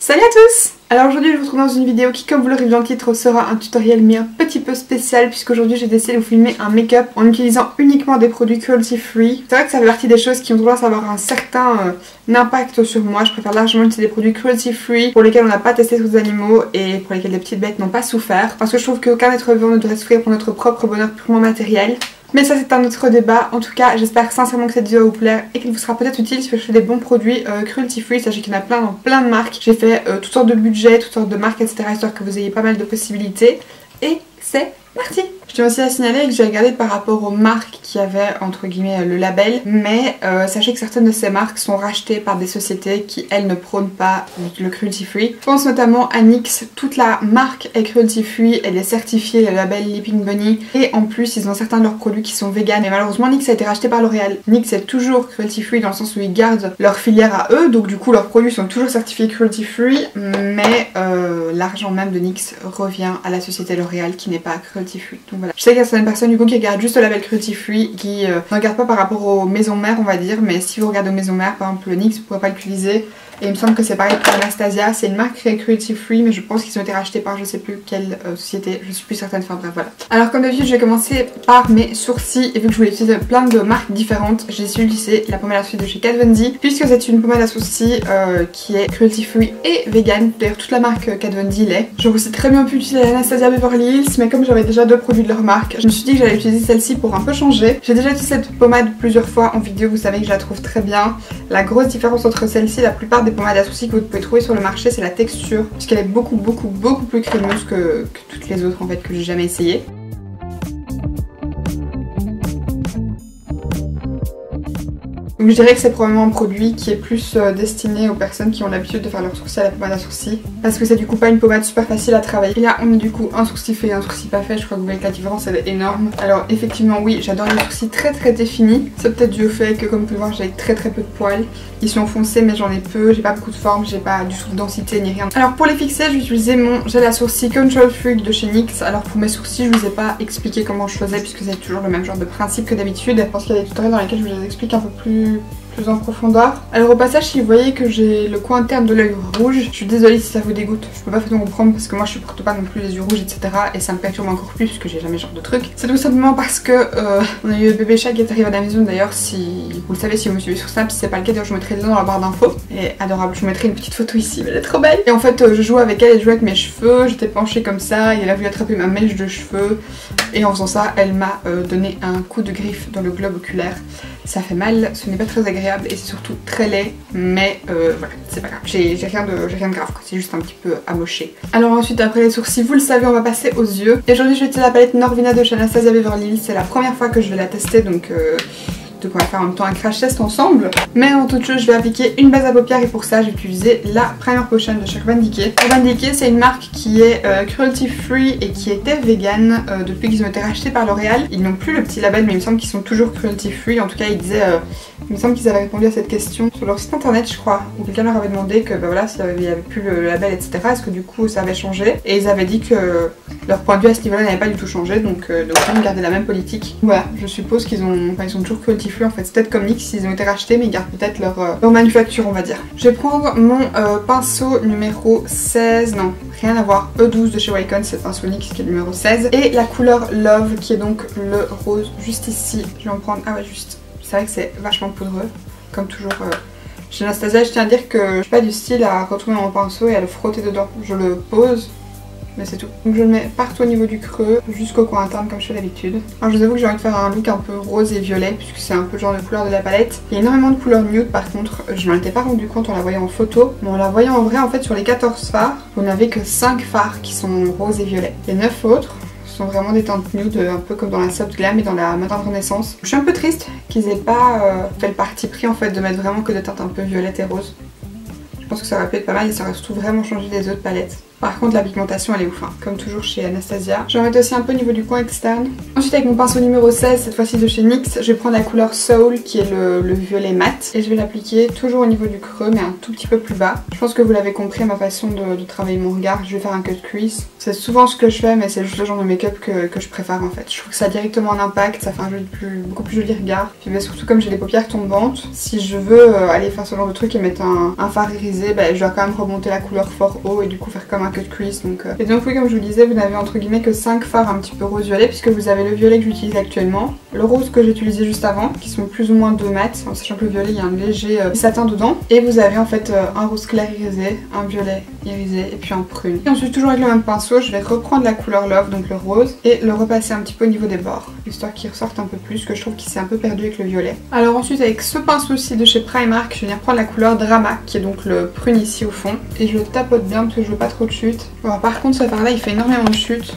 Salut à tous! Alors aujourd'hui je vous retrouve dans une vidéo qui, comme vous l'aurez vu dans le titre, sera un tutoriel mais un petit peu spécial, puisqu'aujourd'hui j'ai décidé de vous filmer un make-up en utilisant uniquement des produits cruelty free. C'est vrai que ça fait partie des choses qui ont tendance à avoir un certain impact sur moi. Je préfère largement utiliser des produits cruelty free pour lesquels on n'a pas testé sur des animaux et pour lesquels les petites bêtes n'ont pas souffert, parce que je trouve qu'aucun être vivant ne devrait souffrir pour notre propre bonheur purement matériel. Mais ça c'est un autre débat. En tout cas j'espère sincèrement que cette vidéo va vous plaire et qu'elle vous sera peut-être utile si vous cherchez des bons produits cruelty free. Sachez qu'il y en a plein dans plein de marques. J'ai fait toutes sortes de budgets, toutes sortes de marques, etc. histoire que vous ayez pas mal de possibilités. Et c'est parti! Je tiens aussi à signaler que j'ai regardé par rapport aux marques qui avaient entre guillemets le label, mais sachez que certaines de ces marques sont rachetées par des sociétés qui elles ne prônent pas le cruelty free. Je pense notamment à NYX, toute la marque est cruelty free, elle est certifiée, le label Leaping Bunny, et en plus ils ont certains de leurs produits qui sont vegan. Et malheureusement NYX a été racheté par L'Oréal. NYX est toujours cruelty free dans le sens où ils gardent leur filière à eux, donc du coup leurs produits sont toujours certifiés cruelty free, mais l'argent même de NYX revient à la société L'Oréal qui n'est pas cruelty free. Donc voilà. Je sais qu'il y a certaines personnes du coup qui regardent juste le label cruelty free, qui ne regardent pas par rapport aux maisons mères on va dire, mais si vous regardez aux maisons mères, par exemple le NYX, vous ne pourrez pas l'utiliser. Et il me semble que c'est pareil pour Anastasia, c'est une marque cruelty free, mais je pense qu'ils ont été rachetés par je sais plus quelle société, je suis plus certaine, enfin bref voilà. Alors comme d'habitude je vais commencer par mes sourcils, et vu que je voulais utiliser plein de marques différentes, j'ai décidé d'utiliser la pommade à sourcils de chez Kat Von D, puisque c'est une pommade à sourcils qui est cruelty free et vegan. D'ailleurs toute la marque Kat Von D l'est. J'aurais aussi très bien pu utiliser l'Anastasia Beverly Hills, mais comme j'avais déjà deux produits de leur marque, je me suis dit que j'allais utiliser celle-ci pour un peu changer. J'ai déjà utilisé cette pommade plusieurs fois en vidéo, vous savez que je la trouve très bien. La grosse différence entre celle-ci et la plupart des pommades à sourcils que vous pouvez trouver sur le marché, c'est la texture, puisqu'elle est beaucoup plus crémeuse que toutes les autres en fait que j'ai jamais essayé. Donc je dirais que c'est probablement un produit qui est plus destiné aux personnes qui ont l'habitude de faire leurs sourcils à la pommade à sourcils, parce que c'est du coup pas une pommade super facile à travailler. Et là on a du coup un sourcil fait et un sourcil pas fait, je crois que vous voyez que la différence elle est énorme. Alors effectivement oui, j'adore les sourcils très définis, c'est peut-être dû au fait que comme vous pouvez voir j'ai très peu de poils. Ils sont foncés mais j'en ai peu, j'ai pas beaucoup de forme, j'ai pas du tout de densité ni rien. Alors pour les fixer je vais utiliser mon gel à sourcils Control Freak de chez NYX. Alors pour mes sourcils je vous ai pas expliqué comment je faisais puisque c'est toujours le même genre de principe que d'habitude. Je pense qu'il y a des tutoriels dans lesquels je vous les explique un peu plus en profondeur. Alors au passage si vous voyez que j'ai le coin interne de l'œil rouge, je suis désolée si ça vous dégoûte, je peux pas vous comprendre parce que moi je supporte pas non plus les yeux rouges etc. Et ça me perturbe encore plus parce que j'ai jamais ce genre de truc. C'est tout simplement parce que on a eu le bébé chat qui est arrivé à la maison. D'ailleurs si vous le savez, si vous me suivez sur Snap, si c'est pas le cas d'ailleurs je vous mettrai le lien dans la barre d'infos. Elle est adorable, je vous mettrai une petite photo ici, mais elle est trop belle. Et en fait je jouais avec elle, je jouais avec mes cheveux, j'étais penchée comme ça et elle a voulu attraper ma mèche de cheveux et en faisant ça elle m'a donné un coup de griffe dans le globe oculaire. Ça fait mal, ce n'est pas très agréable et c'est surtout très laid, mais voilà, c'est pas grave, j'ai rien de grave, c'est juste un petit peu amoché. Alors ensuite après les sourcils, vous le savez, on va passer aux yeux. Et aujourd'hui je vais utiliser la palette Norvina de chez Anastasia Beverly Hills, c'est la première fois que je vais la tester donc on va faire en même temps un crash test ensemble. Mais avant toute chose je vais appliquer une base à paupières et pour ça je vais utiliser la Primer Potion de chez Urban Decay. Urban Decay c'est une marque qui est cruelty free et qui était vegan depuis qu'ils ont été rachetés par L'Oréal. Ils n'ont plus le petit label mais il me semble qu'ils sont toujours cruelty free. En tout cas ils disaient, il me semble qu'ils avaient répondu à cette question sur leur site internet je crois, où quelqu'un leur avait demandé que bah voilà, s'il n'y avait plus le label etc, est-ce que du coup ça avait changé, et ils avaient dit que leur point de vue à ce niveau-là n'avait pas du tout changé, donc ils ont gardé la même politique. Voilà, je suppose qu'ils sont toujours cruelty free en fait, c'est peut-être comme NYX, ils ont été rachetés mais ils gardent peut-être leur manufacture on va dire. Je vais prendre mon pinceau numéro 16, non rien à voir, E12 de chez Wacom, c'est le pinceau NYX qui est le numéro 16, et la couleur Love qui est donc le rose juste ici. Je vais en prendre, ah ouais juste, c'est vrai que c'est vachement poudreux comme toujours chez Anastasia. Je tiens à dire que je suis pas du style à retourner mon pinceau et à le frotter dedans, je le pose mais c'est tout. Donc je le mets partout au niveau du creux jusqu'au coin interne comme je fais d'habitude. Alors je vous avoue que j'ai envie de faire un look un peu rose et violet puisque c'est un peu le genre de couleur de la palette. Il y a énormément de couleurs nude par contre, je m'en étais pas rendu compte en la voyant en photo, mais en la voyant en vrai en fait sur les 14 fards, vous n'avez que 5 fards qui sont roses et violets. Les 9 autres sont vraiment des teintes nude, un peu comme dans la Soft Glam et dans la Modern Renaissance. Je suis un peu triste qu'ils aient pas fait le parti pris en fait de mettre vraiment que des teintes un peu violettes et roses. Je pense que ça aurait pu être pas mal et ça aurait surtout vraiment changé les autres palettes. Par contre la pigmentation elle est ouf, hein, comme toujours chez Anastasia. Je vais en mettre aussi un peu au niveau du coin externe. Ensuite avec mon pinceau numéro 16, cette fois-ci de chez NYX, je vais prendre la couleur Soul qui est le violet mat. Et je vais l'appliquer toujours au niveau du creux mais un tout petit peu plus bas. Je pense que vous l'avez compris, ma façon de travailler mon regard. Je vais faire un cut crease. C'est souvent ce que je fais mais c'est juste le genre de make-up que je préfère en fait. Je trouve que ça a directement un impact, ça fait un beaucoup plus joli regard. Puis bah, surtout comme j'ai des paupières tombantes, si je veux aller faire ce genre de truc et mettre un fard irisé, bah, je dois quand même remonter la couleur fort haut et du coup faire comme un cut crease. Et donc oui, comme je vous disais, vous n'avez entre guillemets que 5 fards un petit peu rose violet puisque vous avez le violet que j'utilise actuellement, le rose que j'ai utilisé juste avant qui sont plus ou moins 2 mats, en sachant que le violet il y a un léger satin dedans, et vous avez en fait un rose clair irisé, un violet irisé et puis un prune. Et ensuite toujours avec le même pinceau, je vais reprendre la couleur Love, donc le rose, et le repasser un petit peu au niveau des bords, histoire qu'il ressorte un peu plus, que je trouve qu'il s'est un peu perdu avec le violet. Alors ensuite avec ce pinceau-ci de chez Primark, je vais venir prendre la couleur Drama, qui est donc le prune ici au fond, et je le tapote bien parce que je veux pas trop de chute. Bon, par contre ce fard là il fait énormément de chute.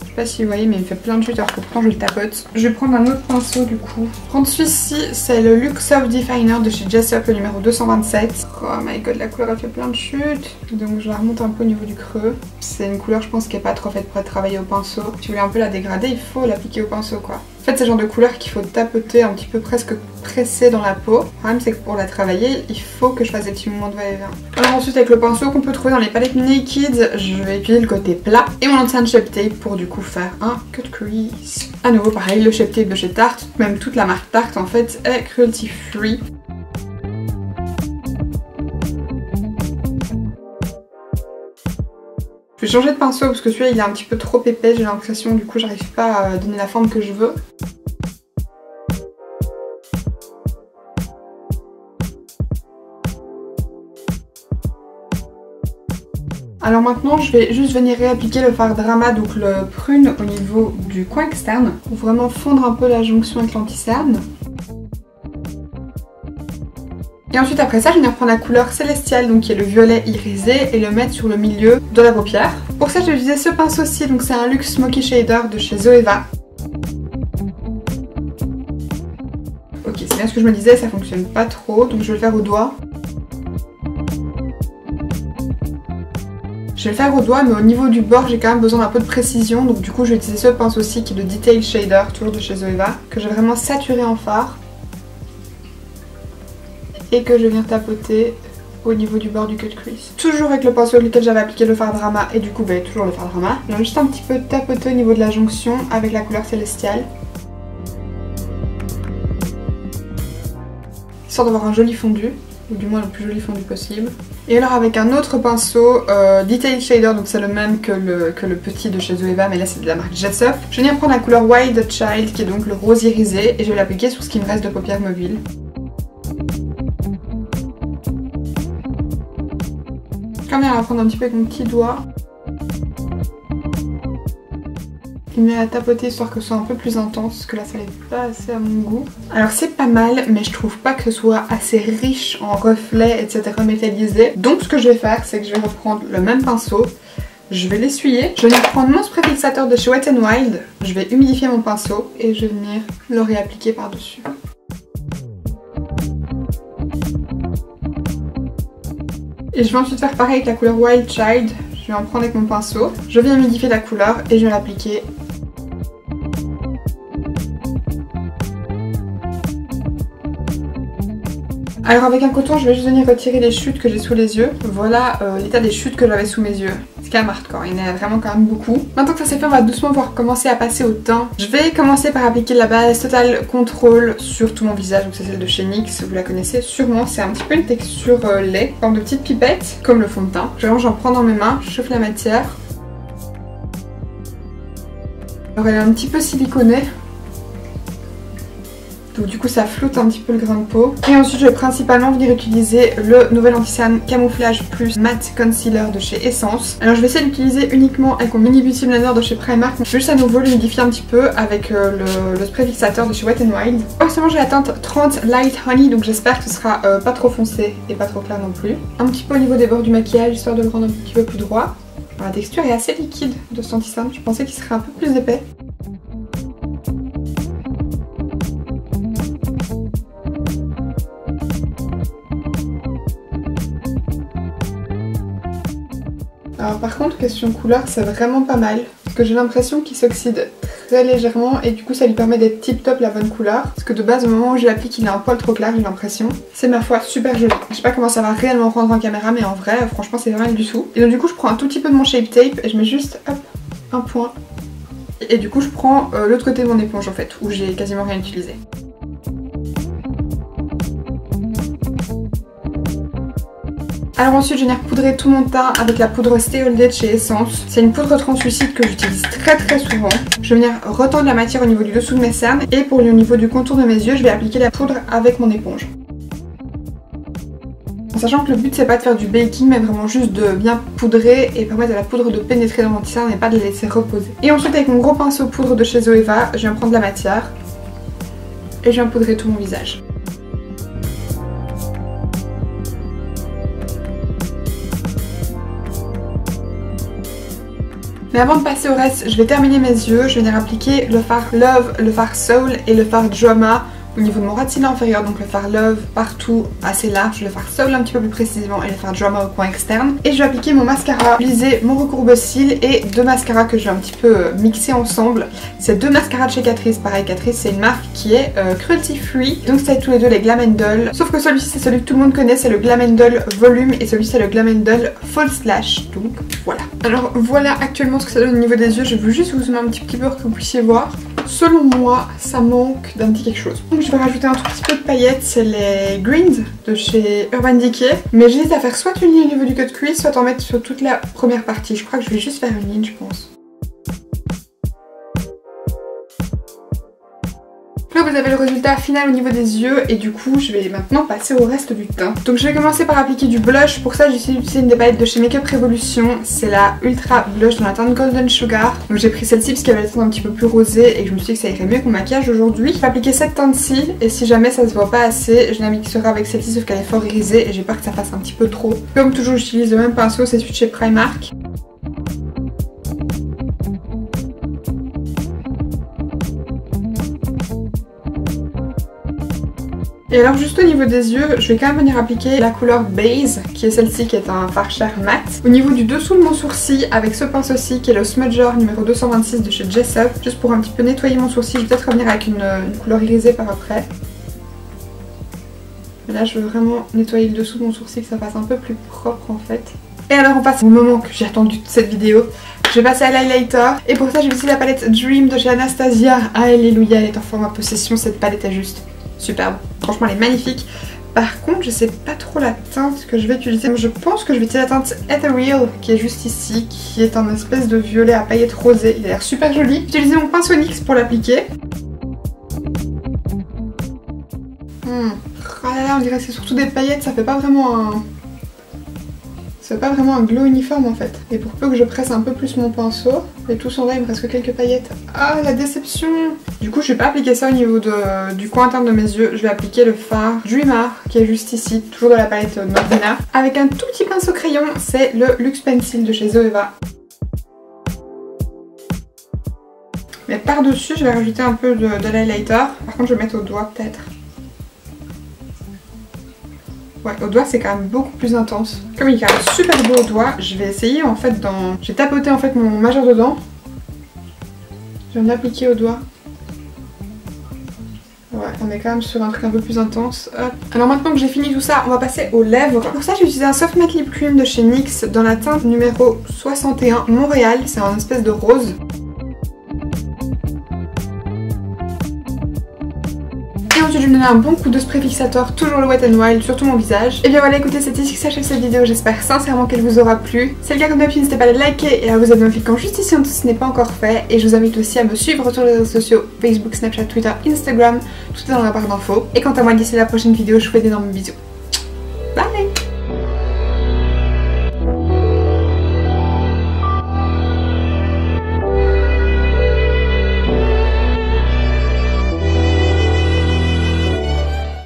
Je sais pas si vous voyez mais il me fait plein de chutes alors que pourtant je le tapote. Je vais prendre un autre pinceau du coup. Je vais prendre celui-ci, c'est le Luxe Soft Definer de chez Jessup, le numéro 227. Oh my god, la couleur elle fait plein de chutes. Donc je la remonte un peu au niveau du creux. C'est une couleur je pense qui est pas trop faite pour être travaillée au pinceau. Si vous voulez un peu la dégrader, il faut l'appliquer au pinceau quoi. En fait c'est le genre de couleur qu'il faut tapoter un petit peu, presque presser dans la peau. Le problème c'est que pour la travailler, il faut que je fasse des petits mouvements de va-et-vient. Alors ensuite avec le pinceau qu'on peut trouver dans les palettes Naked, je vais utiliser le côté plat et mon ancien Shape Tape pour du coup faire un cut crease. À nouveau pareil, le Shape Tape de chez Tarte, même toute la marque Tarte en fait est cruelty free. Je vais changer de pinceau parce que celui-là il est un petit peu trop épais, j'ai l'impression, du coup j'arrive pas à donner la forme que je veux. Alors maintenant je vais juste venir réappliquer le fard Drama, donc le prune au niveau du coin externe, pour vraiment fondre un peu la jonction avec l'anti-cerne. Et ensuite après ça je vais venir prendre la couleur Célestial, donc qui est le violet irisé, et le mettre sur le milieu de la paupière. Pour ça je vais utiliser ce pinceau-ci, donc c'est un Luxe Smoky Shader de chez Zoeva. Ok, c'est bien ce que je me disais, ça fonctionne pas trop, donc je vais le faire au doigt. Je vais le faire au doigt mais au niveau du bord j'ai quand même besoin d'un peu de précision, donc du coup je vais utiliser ce pinceau-ci qui est le Detail Shader, toujours de chez Zoeva, que j'ai vraiment saturé en fard. Et que je viens tapoter au niveau du bord du cut crease. Toujours avec le pinceau avec lequel j'avais appliqué le fard Drama et du coup bah, toujours le fard Drama. Je viens juste un petit peu tapoter au niveau de la jonction avec la couleur Célestial. Histoire d'avoir un joli fondu, ou du moins le plus joli fondu possible. Et alors avec un autre pinceau, Detail Shader, donc c'est le même que le petit de chez Zoeva, mais là c'est de la marque Jessup. Je vais venir prendre la couleur Wild Child qui est donc le rose irisé et je vais l'appliquer sur ce qui me reste de paupières mobiles. Quand même, on va prendre un petit peu avec mon petit doigt. Je vais la tapoter histoire que ce soit un peu plus intense, parce que là ça n'est pas assez à mon goût. Alors c'est pas mal, mais je trouve pas que ce soit assez riche en reflets, etc. métallisés. Donc ce que je vais faire, c'est que je vais reprendre le même pinceau. Je vais l'essuyer. Je vais venir prendre mon spray fixateur de chez Wet n Wild. Je vais humidifier mon pinceau et je vais venir le réappliquer par-dessus. Et je vais ensuite faire pareil avec la couleur Wild Child. Je vais en prendre avec mon pinceau. Je viens humidifier la couleur et je vais l'appliquer. Alors avec un coton, je vais juste venir retirer les chutes que j'ai sous les yeux. Voilà l'état des chutes que j'avais sous mes yeux. C'est quand même hardcore, il y en a vraiment quand même beaucoup. Maintenant que ça s'est fait, on va doucement pouvoir commencer à passer au teint. Je vais commencer par appliquer la base Total Control sur tout mon visage. Donc c'est celle de chez NYX, vous la connaissez sûrement. C'est un petit peu une texture lait, en forme de petites pipettes, comme le fond de teint. J'en prends dans mes mains, je chauffe la matière. Alors elle est un petit peu siliconée. Donc du coup ça floute un petit peu le grain de peau. Et ensuite je vais principalement venir utiliser le nouvel anti-cerne Camouflage Plus Matte Concealer de chez Essence. Alors je vais essayer d'utiliser uniquement avec mon mini beauty blender de chez Primark. Je vais juste à nouveau l'humidifier un petit peu avec le spray fixateur de chez Wet n Wild. Forcément j'ai la teinte 30 Light Honey, donc j'espère que ce sera pas trop foncé et pas trop clair non plus. Un petit peu au niveau des bords du maquillage, histoire de le rendre un petit peu plus droit. Alors, la texture est assez liquide de cet anti-cerne, je pensais qu'il serait un peu plus épais. Alors par contre, question couleur, c'est vraiment pas mal. Parce que j'ai l'impression qu'il s'oxyde très légèrement et du coup ça lui permet d'être tip top la bonne couleur. Parce que de base, au moment où je l'applique, il est un poil trop clair, j'ai l'impression. C'est ma foi super joli. Je sais pas comment ça va réellement rendre en caméra, mais en vrai, franchement, c'est vraiment du tout. Et donc du coup, je prends un tout petit peu de mon Shape Tape et je mets juste, hop, un point. Et du coup, je prends l'autre côté de mon éponge en fait, où j'ai quasiment rien utilisé. Alors ensuite je viens poudrer tout mon teint avec la poudre Stay All Day de chez Essence. C'est une poudre translucide que j'utilise très souvent. Je vais venir retendre la matière au niveau du dessous de mes cernes et pour le niveau du contour de mes yeux, je vais appliquer la poudre avec mon éponge. En sachant que le but c'est pas de faire du baking mais vraiment juste de bien poudrer et permettre à la poudre de pénétrer dans mon cerne et pas de la laisser reposer. Et ensuite avec mon gros pinceau poudre de chez Zoeva, je viens prendre la matière et je viens poudrer tout mon visage. Mais avant de passer au reste, je vais terminer mes yeux. Je vais venir appliquer le fard Love, le fard Soul et le fard Drama au niveau de mon ras de cils inférieur. Donc le fard Love partout assez large, le fard Soul un petit peu plus précisément et le fard Drama au coin externe. Et je vais appliquer mon mascara, utiliser mon recourbe-cils et deux mascaras que je vais un petit peu mixer ensemble. C'est deux mascaras de chez Catrice. Pareil, Catrice c'est une marque qui est cruelty free. Donc c'est tous les deux les Glam & Doll. Sauf que celui-ci c'est celui que tout le monde connaît, c'est le Glam & Doll Volume et celui-ci c'est le Glam & Doll False Lash. Donc voilà. Alors voilà actuellement ce que ça donne au niveau des yeux. Je veux juste vous zoomer un petit peu pour que vous puissiez voir. Selon moi, ça manque d'un petit quelque chose. Donc je vais rajouter un tout petit peu de paillettes, c'est les Greens de chez Urban Decay. Mais j'hésite à faire soit une ligne au niveau du cut crease, soit en mettre sur toute la première partie. Je crois que je vais juste faire une ligne, je pense. Là vous avez le résultat final au niveau des yeux et du coup je vais maintenant passer au reste du teint. Donc je vais commencer par appliquer du blush. Pour ça j'ai utilisé une des palettes de chez Makeup Revolution. C'est la Ultra Blush dans la teinte Golden Sugar. Donc j'ai pris celle-ci parce qu'elle avait la teinte un petit peu plus rosée et que je me suis dit que ça irait mieux que mon maquillage aujourd'hui. Je vais appliquer cette teinte-ci et si jamais ça se voit pas assez, je la mixerai avec celle-ci sauf qu'elle est fort irisée et j'ai peur que ça fasse un petit peu trop. Comme toujours j'utilise le même pinceau, c'est celui de chez Primark. Et alors juste au niveau des yeux, je vais quand même venir appliquer la couleur Base, qui est celle-ci qui est un fard cher mat. Au niveau du dessous de mon sourcil, avec ce pinceau-ci qui est le Smudger numéro 226 de chez Jessup, juste pour un petit peu nettoyer mon sourcil. Je vais peut-être revenir avec une couleur irisée par après. Mais là je veux vraiment nettoyer le dessous de mon sourcil, que ça fasse un peu plus propre en fait. Et alors on passe au moment que j'ai attendu toute cette vidéo. Je vais passer à l'highlighter et pour ça j'ai utilisé la palette Dream de chez Anastasia. Alléluia, elle est en format possession, cette palette est juste superbe. Franchement elle est magnifique. Par contre je sais pas trop la teinte que je vais utiliser. Je pense que je vais utiliser la teinte Ethereal qui est juste ici, qui est un espèce de violet à paillettes rosées. Il a l'air super joli. J'ai utilisé mon pinceau NYX pour l'appliquer. Oh là là, on dirait que c'est surtout des paillettes, ça fait pas vraiment un... C'est pas vraiment un glow uniforme en fait. Et pour peu que je presse un peu plus mon pinceau, et tout s'en va, il me reste que quelques paillettes. Ah la déception! Du coup je vais pas appliquer ça au niveau du coin interne de mes yeux, je vais appliquer le fard Dreamer qui est juste ici, toujours de la palette Nordina. Avec un tout petit pinceau crayon, c'est le Luxe Pencil de chez Zoeva. Mais par dessus je vais rajouter un peu de l'highlighter, par contre je vais mettre au doigt peut-être. Ouais, au doigt c'est quand même beaucoup plus intense. Comme il est quand même super beau au doigt, je vais essayer en fait j'ai tapoté en fait mon majeur dedans. Je viens d'appliquer au doigt. Ouais, on est quand même sur un truc un peu plus intense. Hop. Alors maintenant que j'ai fini tout ça, on va passer aux lèvres. Pour ça j'ai utilisé un Soft Matte Lip Cream de chez NYX dans la teinte numéro 61 Montréal. C'est un espèce de rose. Ensuite je vais me donner un bon coup de spray fixateur, toujours le Wet n Wild sur tout mon visage. Et bien voilà, écoutez, c'est ici que s'achève cette vidéo, j'espère sincèrement qu'elle vous aura plu. Si c'est le cas comme d'habitude, n'hésitez pas à la liker et à vous abonner en cliquant juste ici en dessous si ce n'est pas encore fait. Et je vous invite aussi à me suivre sur les réseaux sociaux, Facebook, Snapchat, Twitter, Instagram, tout est dans la barre d'infos. Et quant à moi, d'ici la prochaine vidéo, je vous fais d'énormes bisous.